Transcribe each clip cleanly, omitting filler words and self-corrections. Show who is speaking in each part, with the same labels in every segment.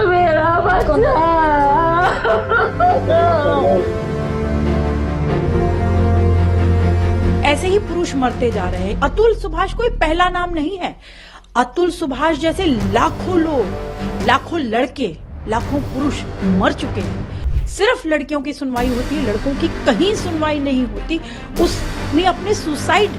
Speaker 1: मेरा बच्चा।
Speaker 2: ऐसे ही पुरुष मरते जा रहे हैं। अतुल सुभाष कोई पहला नाम नहीं है। अतुल सुभाष जैसे लाखों लोग, लाखों लड़के, लाखों पुरुष मर चुके हैं। सिर्फ लड़कियों की सुनवाई होती है, लड़कों की कहीं सुनवाई नहीं होती। उसने अपने सुसाइड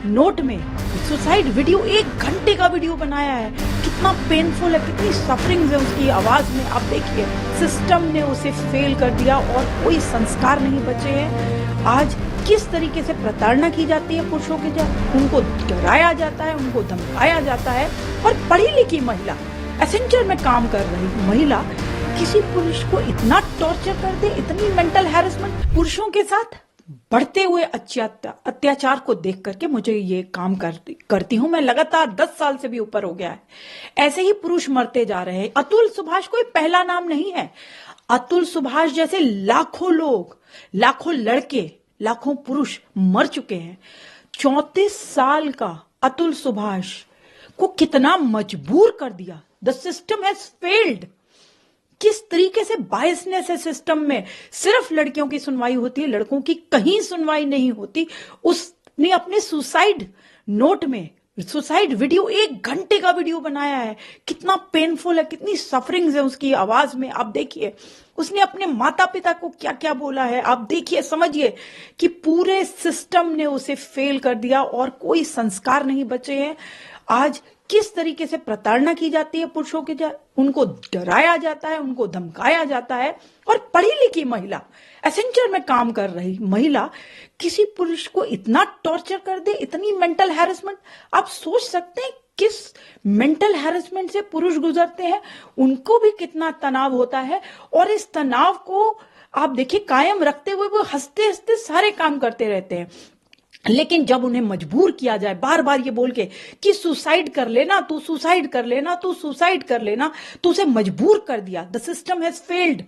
Speaker 2: नोट में सुसाइड वीडियो, 1 घंटे का वीडियो बनाया है। कितना पेनफुल है, कितनी सफरिंग है उसकी आवाज में। आप देखिए, सिस्टम ने उसे फेल कर दिया और कोई संस्कार नहीं बचे हैं। आज किस तरीके से प्रताड़ना की जाती है पुरुषों के, जब उनको डराया जाता है, उनको धमकाया जाता है। और पढ़ी लिखी महिला, एसेंचर में काम कर रही महिला किसी पुरुष को इतना टॉर्चर कर दे, इतनी मेंटल हैरेसमेंट। पुरुषों के साथ बढ़ते हुए अत्याचार को देख करके मुझे ये काम करती हूँ मैं। लगातार 10 साल से भी ऊपर हो गया है। ऐसे ही पुरुष मरते जा रहे हैं। अतुल सुभाष कोई पहला नाम नहीं है। अतुल सुभाष जैसे लाखों लोग, लाखों लड़के, लाखों पुरुष मर चुके हैं। 34 साल का अतुल सुभाष को कितना मजबूर कर दिया। The system has failed. किस तरीके से बायसनेस है सिस्टम में। सिर्फ लड़कियों की सुनवाई होती है, लड़कों की कहीं सुनवाई नहीं होती। उसने अपने सुसाइड नोट में सुसाइड वीडियो, 1 घंटे का वीडियो बनाया है। कितना पेनफुल है, कितनी सफरिंग्स है उसकी आवाज में। आप देखिए, उसने अपने माता पिता को क्या क्या बोला है। आप देखिए, समझिए कि पूरे सिस्टम ने उसे फेल कर दिया और कोई संस्कार नहीं बचे हैं। आज किस तरीके से प्रताड़ना की जाती है पुरुषों के, उनको डराया जाता है, उनको धमकाया जाता है। और पढ़ी लिखी महिला, एसेंचर में काम कर रही महिला किसी पुरुष को इतना टॉर्चर कर दे, इतनी मेंटल हैरेसमेंट। आप सोच सकते हैं किस मेंटल हैरेसमेंट से पुरुष गुजरते हैं, उनको भी कितना तनाव होता है। और इस तनाव को आप देखिए कायम रखते हुए वो हंसते हंसते सारे काम करते रहते हैं। लेकिन जब उन्हें मजबूर किया जाए बार बार ये बोल के कि सुसाइड कर लेना, तू सुसाइड कर लेना, तू सुसाइड कर लेना, तो उसे मजबूर कर दिया। The system has failed.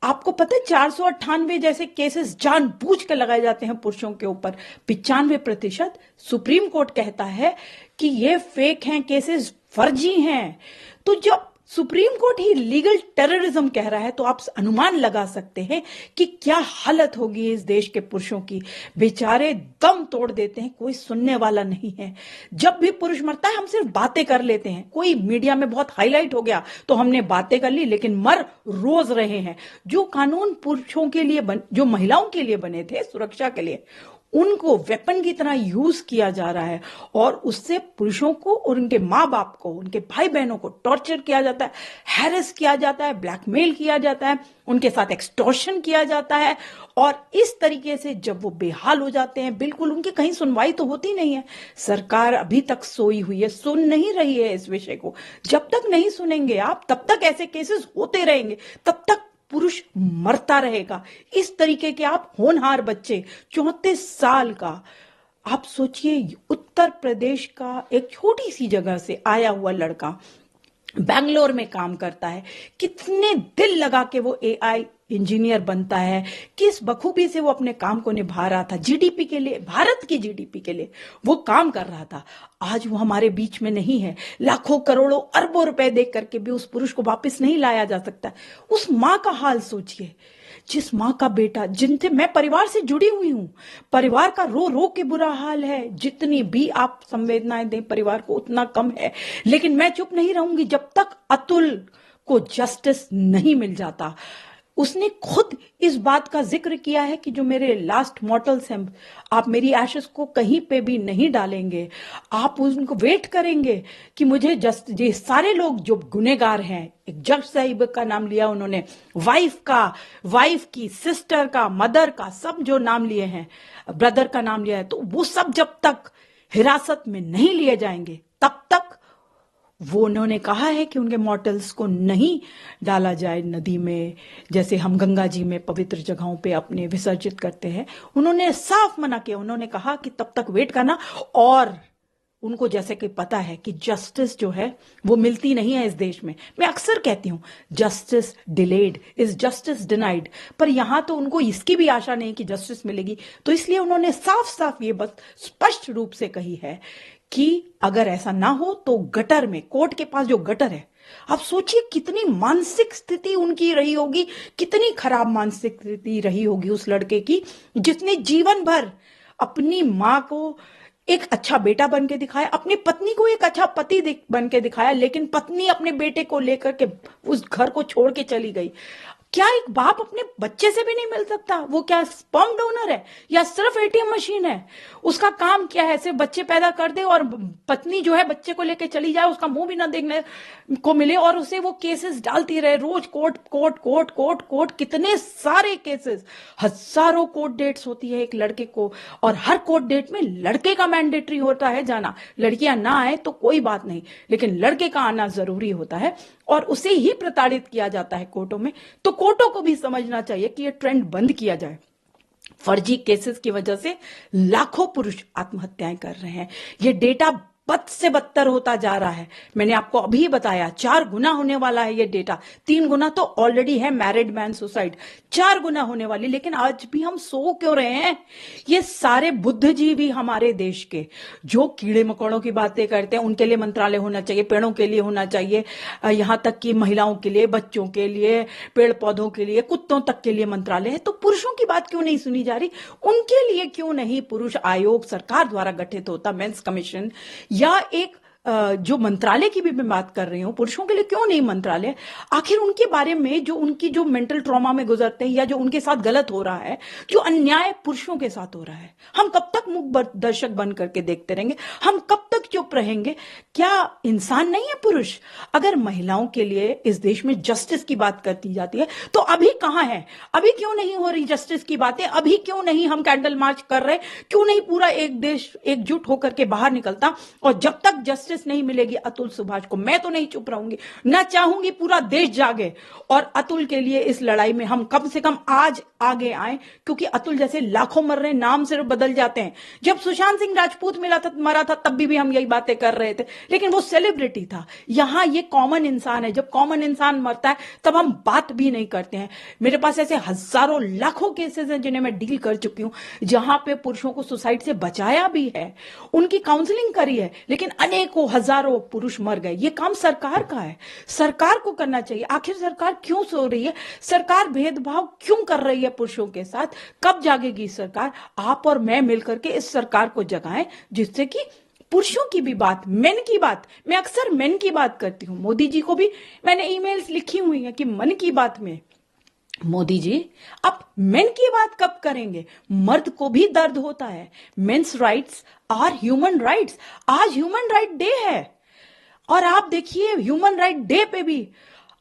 Speaker 2: आपको पता है 498 जैसे केसेस जानबूझ कर लगाए जाते हैं पुरुषों के ऊपर। 95% सुप्रीम कोर्ट कहता है कि ये फेक हैं केसेस, फर्जी हैं। तो जब सुप्रीम कोर्ट ही लीगल टेररिज्म कह रहा है, तो आप अनुमान लगा सकते हैं कि क्या हालत होगी इस देश के पुरुषों की। बेचारे दम तोड़ देते हैं, कोई सुनने वाला नहीं है। जब भी पुरुष मरता है हम सिर्फ बातें कर लेते हैं। कोई मीडिया में बहुत हाईलाइट हो गया तो हमने बातें कर ली, लेकिन मर रोज रहे हैं। जो कानून पुरुषों के लिए जो महिलाओं के लिए बने थे सुरक्षा के लिए, उनको वेपन की तरह यूज किया जा रहा है। और उससे पुरुषों को और उनके माँ बाप को, उनके भाई बहनों को टॉर्चर किया जाता है, हैरेस किया जाता है, ब्लैकमेल किया जाता है, उनके साथ एक्सटॉर्शन किया जाता है। और इस तरीके से जब वो बेहाल हो जाते हैं, बिल्कुल उनकी कहीं सुनवाई तो होती नहीं है। सरकार अभी तक सोई हुई है, सुन नहीं रही है इस विषय को। जब तक नहीं सुनेंगे आप, तब तक ऐसे केसेस होते रहेंगे, तब तक पुरुष मरता रहेगा। इस तरीके के आप होनहार बच्चे, 34 साल का, आप सोचिए उत्तर प्रदेश का एक छोटी सी जगह से आया हुआ लड़का बैंगलोर में काम करता है। कितने दिल लगा के वो एआई इंजीनियर बनता है, किस बखूबी से वो अपने काम को निभा रहा था। जीडीपी के लिए, भारत की जीडीपी के लिए वो काम कर रहा था। आज वो हमारे बीच में नहीं है। लाखों करोड़ों अरबों रुपए देख करके भी उस पुरुष को वापस नहीं लाया जा सकता। उस माँ का हाल सोचिए, जिस माँ का बेटा, जिनसे मैं परिवार से जुड़ी हुई हूं, परिवार का रो रो के बुरा हाल है। जितनी भी आप संवेदनाएं दें परिवार को उतना कम है। लेकिन मैं चुप नहीं रहूंगी जब तक अतुल को जस्टिस नहीं मिल जाता। उसने खुद इस बात का जिक्र किया है कि जो मेरे लास्ट मॉर्टल्स हैं, आप मेरी एशेस को कहीं पे भी नहीं डालेंगे, आप उनको वेट करेंगे कि मुझे ये सारे लोग जो गुनेगार हैं, एक जज साहिब का नाम लिया उन्होंने, वाइफ की, सिस्टर का, मदर का, सब जो नाम लिए हैं, ब्रदर का नाम लिया है, तो वो सब जब तक हिरासत में नहीं लिए जाएंगे तब तक वो, उन्होंने कहा है कि उनके मॉर्टल्स को नहीं डाला जाए नदी में, जैसे हम गंगा जी में पवित्र जगहों पे अपने विसर्जित करते हैं। उन्होंने साफ मना किया। उन्होंने कहा कि तब तक वेट करना। और उनको जैसे कि पता है कि जस्टिस जो है वो मिलती नहीं है इस देश में। मैं अक्सर कहती हूं justice delayed is justice denied, पर यहां तो उनको इसकी भी आशा नहीं कि जस्टिस मिलेगी। तो इसलिए उन्होंने साफ साफ ये बात स्पष्ट रूप से कही है कि अगर ऐसा ना हो तो गटर में, कोर्ट के पास जो गटर है, आप सोचिए कितनी मानसिक स्थिति उनकी रही होगी, कितनी खराब मानसिक स्थिति रही होगी उस लड़के की, जिसने जीवन भर अपनी मां को एक अच्छा बेटा बन के दिखाया, अपनी पत्नी को एक अच्छा पति बन के दिखाया, लेकिन पत्नी अपने बेटे को लेकर के उस घर को छोड़ के चली गई। क्या एक बाप अपने बच्चे से भी नहीं मिल सकता? वो क्या स्पर्म डोनर है या सिर्फ एटीएम मशीन है? उसका काम क्या है? सिर्फ बच्चे पैदा कर दे और पत्नी जो है बच्चे को लेके चली जाए, उसका मुंह भी ना देखने को मिले, और उसे वो केसेस डालती रहे रोज, court court court court court, कितने सारे केसेस, हजारों कोर्ट डेट्स होती है एक लड़के को, और हर कोर्ट डेट में लड़के का मैंडेटरी होता है जाना। लड़कियां ना आए तो कोई बात नहीं, लेकिन लड़के का आना जरूरी होता है, और उसे ही प्रताड़ित किया जाता है कोर्टों में। तो कोर्टों को भी समझना चाहिए कि ये ट्रेंड बंद किया जाए। फर्जी केसेस की वजह से लाखों पुरुष आत्महत्याएं कर रहे हैं। ये डेटा बद से बदतर होता जा रहा है। मैंने आपको अभी बताया 4 गुना होने वाला है ये डेटा। 3 गुना तो ऑलरेडी है मैरिड मैन सुसाइड, 4 गुना होने वाली। लेकिन आज भी हम सो क्यों रहे हैं? ये सारे बुद्धिजीवी हमारे देश के जो कीड़े मकोड़ों की बातें करते हैं, उनके लिए मंत्रालय होना चाहिए, पेड़ों के लिए होना चाहिए, यहां तक कि महिलाओं के लिए, बच्चों के लिए, पेड़ पौधों के लिए, कुत्तों तक के लिए मंत्रालय है। तो पुरुषों की बात क्यों नहीं सुनी जा रही? उनके लिए क्यों नहीं पुरुष आयोग सरकार द्वारा गठित होता, मेंस कमीशन, या एक जो मंत्रालय की भी मैं बात कर रही हूं, पुरुषों के लिए क्यों नहीं मंत्रालय? आखिर उनके बारे में जो उनकी जो मेंटल ट्रॉमा में गुजरते हैं, या जो उनके साथ गलत हो रहा है, जो अन्याय पुरुषों के साथ हो रहा है, हम कब तक मूक दर्शक बन करके देखते रहेंगे? हम कब तक चुप रहेंगे? क्या इंसान नहीं है पुरुष? अगर महिलाओं के लिए इस देश में जस्टिस की बात करती जाती है, तो अभी कहां है? अभी क्यों नहीं हो रही जस्टिस की बातें? अभी क्यों नहीं हम कैंडल मार्च कर रहे? क्यों नहीं पूरा एक देश एकजुट होकर के बाहर निकलता? और जब तक जस्टिस नहीं मिलेगी अतुल सुभाष को, मैं तो नहीं चुप रहूंगी, ना चाहूंगी पूरा देश जागे और अतुल के लिए इस लड़ाई में हम कम से कम आज आगे आए, क्योंकि अतुल जैसे लाखों मर रहे, नाम सिर्फ बदल जाते हैं। जब सुशांत सिंह राजपूत मरा था तब भी हम यही बातें कर रहे थे, लेकिन वो सेलिब्रिटी था। यहां ये कॉमन इंसान है। जब कॉमन इंसान मरता है तब हम बात भी नहीं करते हैं। मेरे पास ऐसे हजारों लाखों केसेस हैं जिन्हें मैं डील कर चुकी हूं, जहां पे पुरुषों को सुसाइड से बचाया भी है, उनकी काउंसलिंग करी है, लेकिन अनेकों हजारों पुरुष मर गए। ये काम सरकार का है, सरकार को करना चाहिए। आखिर सरकार क्यों सो रही है? सरकार भेदभाव क्यों कर रही है पुरुषों के साथ? कब जागेगी सरकार? आप और मैं मिलकर के इस सरकार को जगाएं, जिससे कि पुरुषों की भी बात, मेन की बात, मैं अक्सर मेन की बात करती हूं, मोदी जी को भी मैंने ईमेल्स लिखी हुई हैं कि मन की बात में मोदी जी आप मेन की बात कब करेंगे? मर्द को भी दर्द होता है। Men's rights are human rights. आज ह्यूमन राइट डे है, और आप देखिए ह्यूमन राइट डे पे भी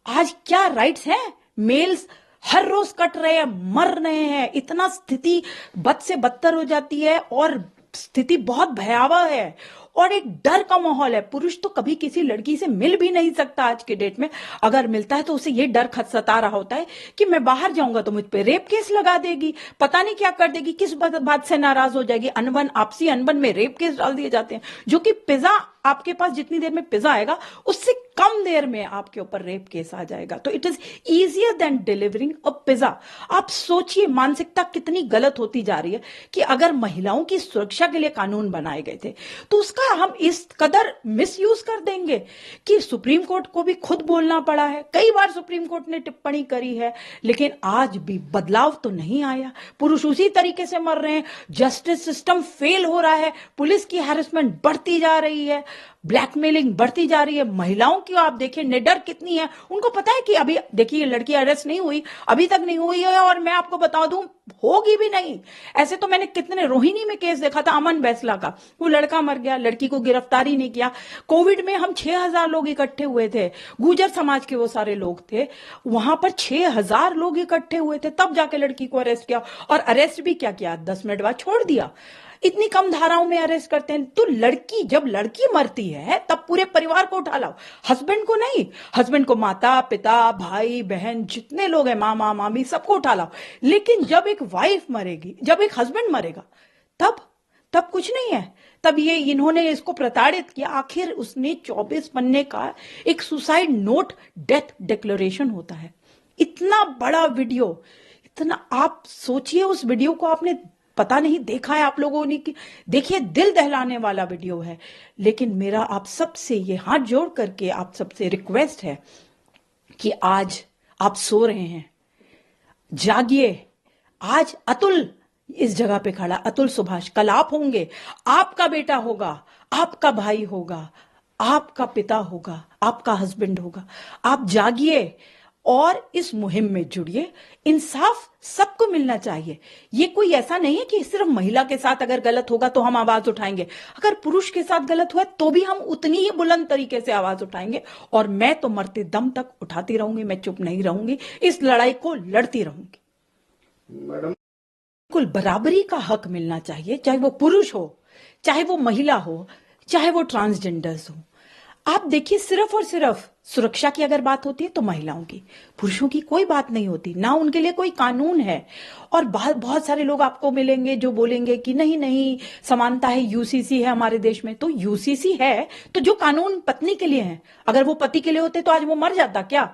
Speaker 2: आज क्या राइट्स हैं? मेल्स हर रोज कट रहे हैं, मर रहे हैं, इतना स्थिति बद से बदतर हो जाती है, और स्थिति बहुत भयावह है, और एक डर का माहौल है। पुरुष तो कभी किसी लड़की से मिल भी नहीं सकता आज के डेट में। अगर मिलता है तो उसे ये डर सता रहा होता है कि मैं बाहर जाऊंगा तो मुझ पे रेप केस लगा देगी, पता नहीं क्या कर देगी, किस बात से नाराज हो जाएगी। अनबन, आपसी अनबन में रेप केस डाल दिए जाते हैं, जो कि पिज्जा आपके पास जितनी देर में पिज्जा आएगा उससे कम देर में आपके ऊपर रेप केस आ जाएगा। तो it is easier than delivering a pizza. आप सोचिए मानसिकता कितनी गलत होती जा रही है कि अगर महिलाओं की सुरक्षा के लिए कानून बनाए गए थे तो उसका हम इस कदर मिसयूज कर देंगे कि सुप्रीम कोर्ट को भी खुद बोलना पड़ा है। कई बार सुप्रीम कोर्ट ने टिप्पणी करी है, लेकिन आज भी बदलाव तो नहीं आया। पुरुष उसी तरीके से मर रहे हैं, जस्टिस सिस्टम फेल हो रहा है, पुलिस की हैरेसमेंट बढ़ती जा रही है, ब्लैकमेलिंग बढ़ती जा रही है। महिलाओं की आप देखिए निडर कितनी है, उनको पता है कि अभी देखिए लड़की अरेस्ट नहीं हुई, अभी तक नहीं हुई है, और मैं आपको बता दूं होगी भी नहीं। ऐसे तो मैंने कितने, रोहिणी में केस देखा था अमन बैसला का, वो लड़का मर गया, लड़की को गिरफ्तार ही नहीं किया। कोविड में हम 6000 लोग इकट्ठे हुए थे, गुर्जर समाज के वो सारे लोग थे, वहां पर 6000 लोग इकट्ठे हुए थे, तब जाके लड़की को अरेस्ट किया, और अरेस्ट भी क्या किया, 10 मिनट बाद छोड़ दिया। इतनी कम धाराओं में अरेस्ट करते हैं। तो लड़की, जब लड़की मरती है तब पूरे परिवार को उठा लाओ, हस्बैंड को नहीं, हस्बैंड को माता पिता भाई बहन जितने लोग हैं, मामा मामी, सबको उठा लाओ। लेकिन जब एक वाइफ मरेगी, जब एक हस्बैंड मरेगा, तब कुछ नहीं है। तब ये इन्होंने इसको प्रताड़ित किया। आखिर उसने 24 पन्ने का एक सुसाइड नोट, डेथ डिक्लेरेशन होता है, इतना बड़ा वीडियो, इतना, आप सोचिए उस वीडियो को आपने पता नहीं देखा है आप लोगों ने कि देखिए, दिल दहलाने वाला वीडियो है। लेकिन मेरा आप सबसे ये हाथ जोड़ करके आप सबसे रिक्वेस्ट है कि आज आप सो रहे हैं, जागिए। आज अतुल इस जगह पे खड़ा, अतुल सुभाष, कल आप होंगे, आपका बेटा होगा, आपका भाई होगा, आपका पिता होगा, आपका हस्बैंड होगा। आप जागिए और इस मुहिम में जुड़िए। इंसाफ सबको मिलना चाहिए। ये कोई ऐसा नहीं है कि सिर्फ महिला के साथ अगर गलत होगा तो हम आवाज उठाएंगे, अगर पुरुष के साथ गलत हुआ तो भी हम उतनी ही बुलंद तरीके से आवाज उठाएंगे। और मैं तो मरते दम तक उठाती रहूंगी, मैं चुप नहीं रहूंगी, इस लड़ाई को लड़ती रहूंगी।
Speaker 1: मैडम,
Speaker 2: बिल्कुल बराबरी का हक मिलना चाहिए, चाहे वो पुरुष हो, चाहे वो महिला हो, चाहे वो ट्रांसजेंडर्स हो। आप देखिए, सिर्फ और सिर्फ सुरक्षा की अगर बात होती है तो महिलाओं की, पुरुषों की कोई बात नहीं होती, ना उनके लिए कोई कानून है। और बहुत सारे लोग आपको मिलेंगे जो बोलेंगे कि नहीं नहीं, समानता है, यूसीसी है हमारे देश में। तो यूसीसी है तो जो कानून पत्नी के लिए है, अगर वो पति के लिए होते तो आज वो मर जाता क्या?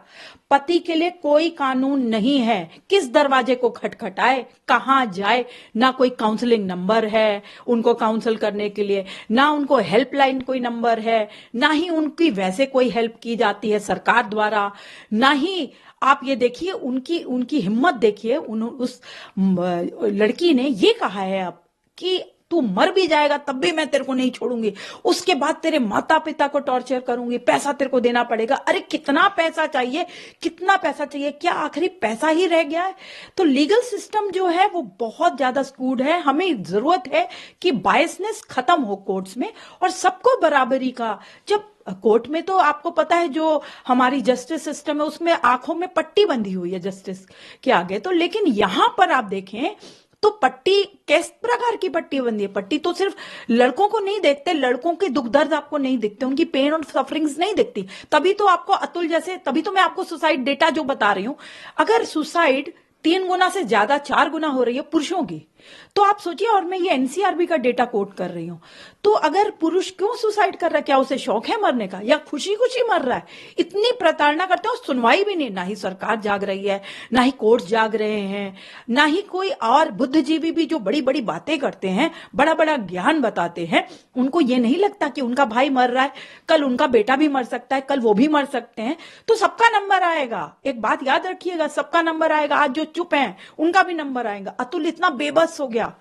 Speaker 2: पति के लिए कोई कानून नहीं है। किस दरवाजे को खटखटाए, कहां जाए, ना कोई काउंसलिंग नंबर है उनको काउंसल करने के लिए, ना उनको हेल्पलाइन कोई नंबर है, ना ही उनकी वैसे कोई हेल्प की जाती है सरकार द्वारा, ना ही आप ये देखिए उनकी उनकी हिम्मत देखिए। उस लड़की ने ये कहा है अब कि तू मर भी जाएगा तब भी मैं तेरे को नहीं छोड़ूंगी, उसके बाद तेरे माता पिता को टॉर्चर करूंगी, पैसा तेरे को देना पड़ेगा। अरे कितना पैसा चाहिए, कितना पैसा चाहिए? क्या आखिरी पैसा ही रह गया है? तो लीगल सिस्टम जो है वो बहुत ज्यादा स्कूड है। हमें जरूरत है कि बायसनेस खत्म हो कोर्ट्स में और सबको बराबरी का। जब कोर्ट में तो आपको पता है जो हमारी जस्टिस सिस्टम है उसमें आंखों में पट्टी बंधी हुई है जस्टिस के आगे, तो लेकिन यहां पर आप देखें तो पट्टी किस प्रकार की पट्टी बंधी है? पट्टी तो सिर्फ लड़कों को नहीं देखते, लड़कों के दुख दर्द आपको नहीं दिखते, उनकी पेन और सफरिंग्स नहीं दिखती। तभी तो आपको अतुल जैसे, तभी तो मैं आपको सुसाइड डेटा जो बता रही हूं, अगर सुसाइड 3 गुना से ज्यादा 4 गुना हो रही है पुरुषों की, तो आप सोचिए। और मैं ये एनसीआरबी का डेटा कोट कर रही हूं। तो अगर पुरुष क्यों सुसाइड कर रहा है? क्या उसे शौक है मरने का या खुशी खुशी मर रहा है? इतनी प्रताड़ना करते हैं और सुनवाई भी नहीं, ना ही सरकार जाग रही है, ना ही कोर्ट जाग रहे हैं, ना ही कोई और बुद्धिजीवी भी जो बड़ी बड़ी बातें करते हैं, बड़ा बड़ा ज्ञान बताते हैं, उनको ये नहीं लगता कि उनका भाई मर रहा है, कल उनका बेटा भी मर सकता है, कल वो भी मर सकते हैं, तो सबका नंबर आएगा। एक बात याद रखिएगा, सबका नंबर आएगा। आज जो चुप हैं उनका भी नंबर आएगा। अतुल इतना बेबस हो गया,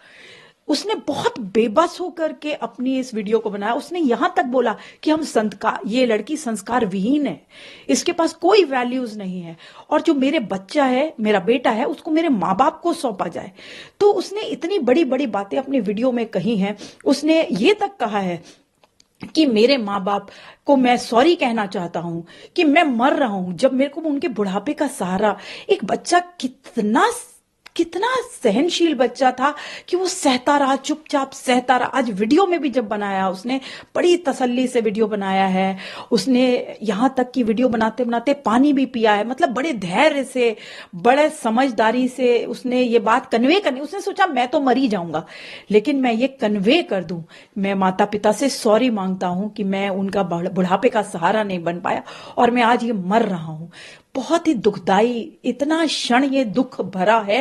Speaker 2: उसने बहुत बेबस होकर के अपनी इस वीडियो को बनाया। उसने यहां तक बोला कि हम संस्कार, ये लड़की संस्कार विहीन है, इसके पास कोई वैल्यूज नहीं है, और जो मेरे बच्चा है, मेरा बेटा है, उसको मेरे माँ बाप को सौंपा जाए। तो उसने इतनी बड़ी बड़ी बातें अपनी वीडियो में कही हैं। उसने ये तक कहा है कि मेरे माँ बाप को मैं सॉरी कहना चाहता हूं कि मैं मर रहा हूं, जब मेरे को उनके बुढ़ापे का सहारा। एक बच्चा कितना सहनशील बच्चा था कि वो सहता रहा, चुपचाप सहता रहा। आज वीडियो में भी जब बनाया, उसने बड़ी तसल्ली से वीडियो बनाया है। उसने यहां तक कि वीडियो बनाते बनाते पानी भी पिया है, मतलब बड़े धैर्य से, बड़े समझदारी से उसने ये बात कन्वे करनी। उसने सोचा मैं तो मर ही जाऊंगा, लेकिन मैं ये कन्वे कर दूं, मैं माता पिता से सॉरी मांगता हूं कि मैं उनका बुढ़ापे का सहारा नहीं बन पाया और मैं आज ये मर रहा हूं। बहुत ही दुखदाई, इतना क्षण ये दुख भरा है